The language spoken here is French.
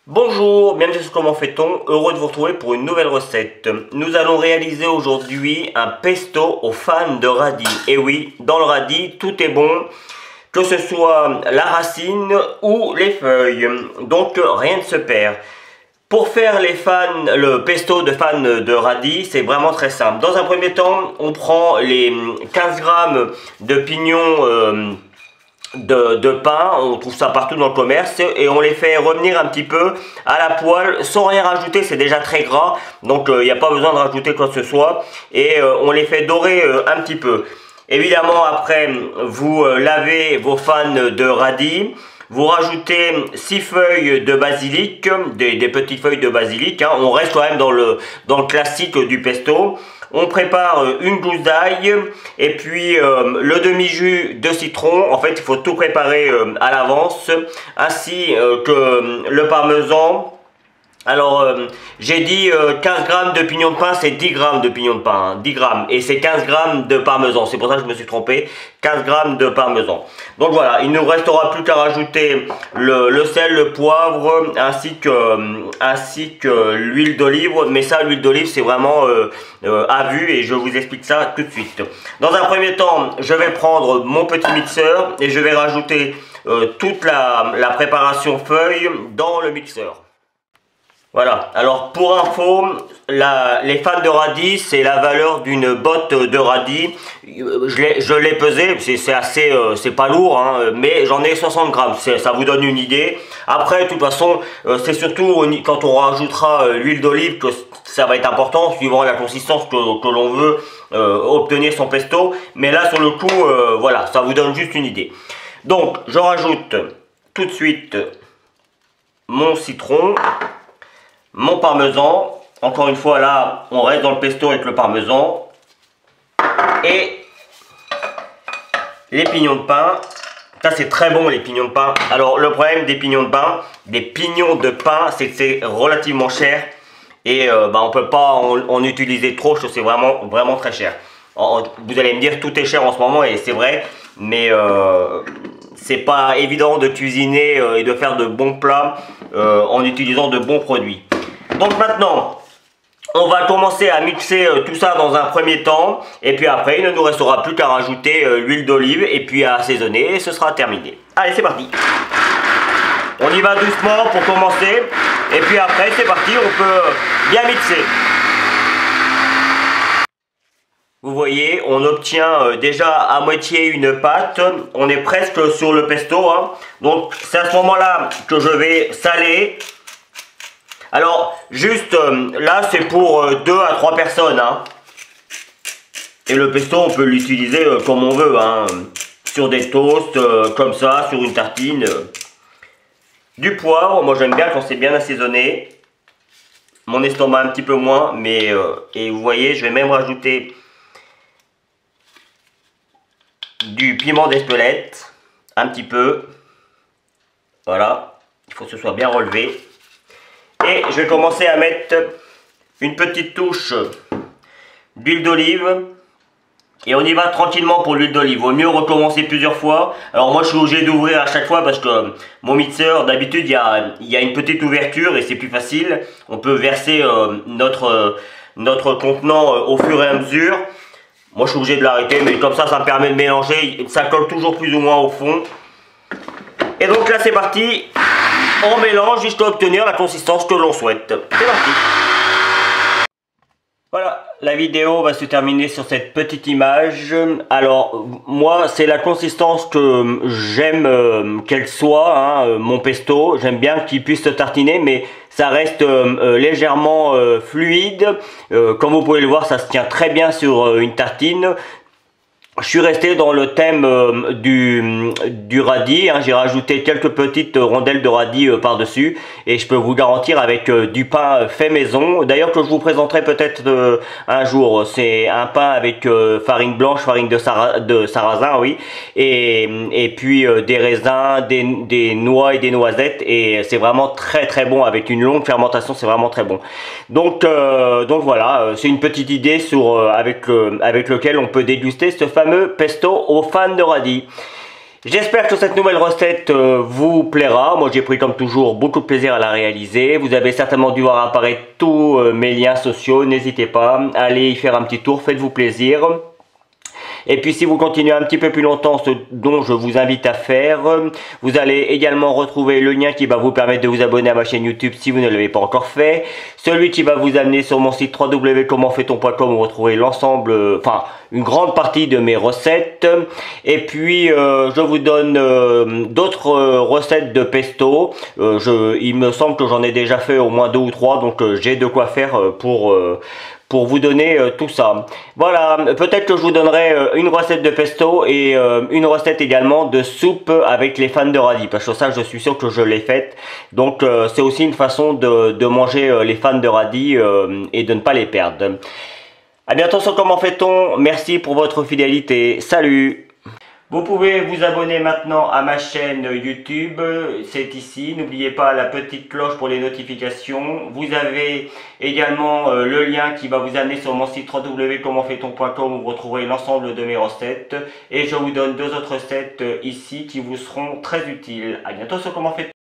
Bonjour, bienvenue sur Comment fait-on, heureux de vous retrouver pour une nouvelle recette. Nous allons réaliser aujourd'hui un pesto aux fans de radis. Et oui, dans le radis, tout est bon, que ce soit la racine ou les feuilles, donc rien ne se perd. Pour faire le pesto de fans de radis, c'est vraiment très simple. Dans un premier temps, on prend les 15 grammes de pignons de pain, on trouve ça partout dans le commerce, et on les fait revenir un petit peu à la poêle sans rien rajouter, c'est déjà très gras, donc il n'y a pas besoin de rajouter quoi que ce soit, et on les fait dorer un petit peu. Évidemment, après, vous lavez vos fans de radis, vous rajoutez 6 feuilles de basilic, des petites feuilles de basilic, hein. On reste quand même dans le classique du pesto. On prépare une gousse d'ail et puis le demi-jus de citron. En fait, il faut tout préparer à l'avance, ainsi que le parmesan. Alors, j'ai dit 15 grammes de pignon de pain, c'est 10 grammes de pignon de pain, hein, 10 grammes, et c'est 15 grammes de parmesan, c'est pour ça que je me suis trompé, 15 grammes de parmesan. Donc voilà, il ne nous restera plus qu'à rajouter le sel, le poivre, ainsi que l'huile d'olive, mais ça, l'huile d'olive, c'est vraiment à vue, et je vous explique ça tout de suite. Dans un premier temps, je vais prendre mon petit mixeur, et je vais rajouter toute la préparation feuille dans le mixeur. Voilà, alors pour info, les fans de radis, c'est la valeur d'une botte de radis. Je l'ai pesé, c'est pas lourd, hein, mais j'en ai 60 grammes, ça vous donne une idée. Après, de toute façon, c'est surtout quand on rajoutera l'huile d'olive que ça va être important, suivant la consistance que l'on veut obtenir son pesto. Mais là, sur le coup, voilà, ça vous donne juste une idée. Donc, je rajoute tout de suite mon citron. Mon parmesan, encore une fois là, on reste dans le pesto avec le parmesan. Et les pignons de pain. Ça c'est très bon les pignons de pain. Alors le problème des pignons de pain, c'est que c'est relativement cher. Et on peut pas en utiliser trop, c'est vraiment très cher. Vous allez me dire tout est cher en ce moment et c'est vrai. Mais c'est pas évident de cuisiner et de faire de bons plats en utilisant de bons produits. Donc maintenant, on va commencer à mixer tout ça dans un premier temps. Et puis après, il ne nous restera plus qu'à rajouter l'huile d'olive et puis à assaisonner et ce sera terminé. Allez, c'est parti. On y va doucement pour commencer. Et puis après, c'est parti, on peut bien mixer. Vous voyez, on obtient déjà à moitié une pâte. On est presque sur le pesto, hein. Donc c'est à ce moment-là que je vais saler. Alors, juste là, c'est pour 2 à 3 personnes, hein. Et le pesto, on peut l'utiliser comme on veut, hein. Sur des toasts, comme ça, sur une tartine. Du poivre, moi j'aime bien quand c'est bien assaisonné. Mon estomac un petit peu moins, mais... et vous voyez, je vais même rajouter du piment d'Espelette, un petit peu. Voilà, il faut que ce soit bien relevé. Et je vais commencer à mettre une petite touche d'huile d'olive. Et on y va tranquillement pour l'huile d'olive. Vaut mieux recommencer plusieurs fois. Alors moi je suis obligé d'ouvrir à chaque fois parce que mon mixeur, d'habitude, il y a une petite ouverture et c'est plus facile. On peut verser notre contenant au fur et à mesure. Moi je suis obligé de l'arrêter, mais comme ça me permet de mélanger. Ça colle toujours plus ou moins au fond. Et donc là c'est parti. On mélange jusqu'à obtenir la consistance que l'on souhaite. C'est parti. Voilà, la vidéo va se terminer sur cette petite image. Alors, moi, c'est la consistance que j'aime qu'elle soit, hein, mon pesto. J'aime bien qu'il puisse se tartiner, mais ça reste légèrement fluide. Comme vous pouvez le voir, ça se tient très bien sur une tartine. Je suis resté dans le thème du radis, hein. J'ai rajouté quelques petites rondelles de radis par-dessus et je peux vous garantir avec du pain fait maison, d'ailleurs que je vous présenterai peut-être un jour. C'est un pain avec farine blanche, farine de sarrasin, oui, et puis des raisins, des noix et des noisettes, et c'est vraiment très très bon avec une longue fermentation, c'est vraiment très bon. Donc voilà, c'est une petite idée avec lequel on peut déguster ce fameux pesto aux fans de radis. J'espère que cette nouvelle recette vous plaira. Moi j'ai pris comme toujours beaucoup de plaisir à la réaliser. Vous avez certainement dû voir apparaître tous mes liens sociaux. N'hésitez pas, allez y faire un petit tour, faites-vous plaisir. Et puis si vous continuez un petit peu plus longtemps, ce dont je vous invite à faire, vous allez également retrouver le lien qui va vous permettre de vous abonner à ma chaîne YouTube si vous ne l'avez pas encore fait. Celui qui va vous amener sur mon site www.commentfaiton.com où vous retrouverez l'ensemble, une grande partie de mes recettes. Et puis je vous donne d'autres recettes de pesto. Il me semble que j'en ai déjà fait au moins 2 ou 3, donc j'ai de quoi faire pour vous donner tout ça. Voilà, peut-être que je vous donnerai une recette de pesto et une recette également de soupe avec les fans de radis, parce que ça je suis sûr que je l'ai faite. Donc c'est aussi une façon de manger les fans de radis et de ne pas les perdre. A bientôt sur Comment fait-on. Merci pour votre fidélité. Salut. Vous pouvez vous abonner maintenant à ma chaîne YouTube, c'est ici. N'oubliez pas la petite cloche pour les notifications. Vous avez également le lien qui va vous amener sur mon site www.commentfaiton.com où vous retrouverez l'ensemble de mes recettes. Et je vous donne 2 autres recettes ici qui vous seront très utiles. A bientôt sur Comment fait-on.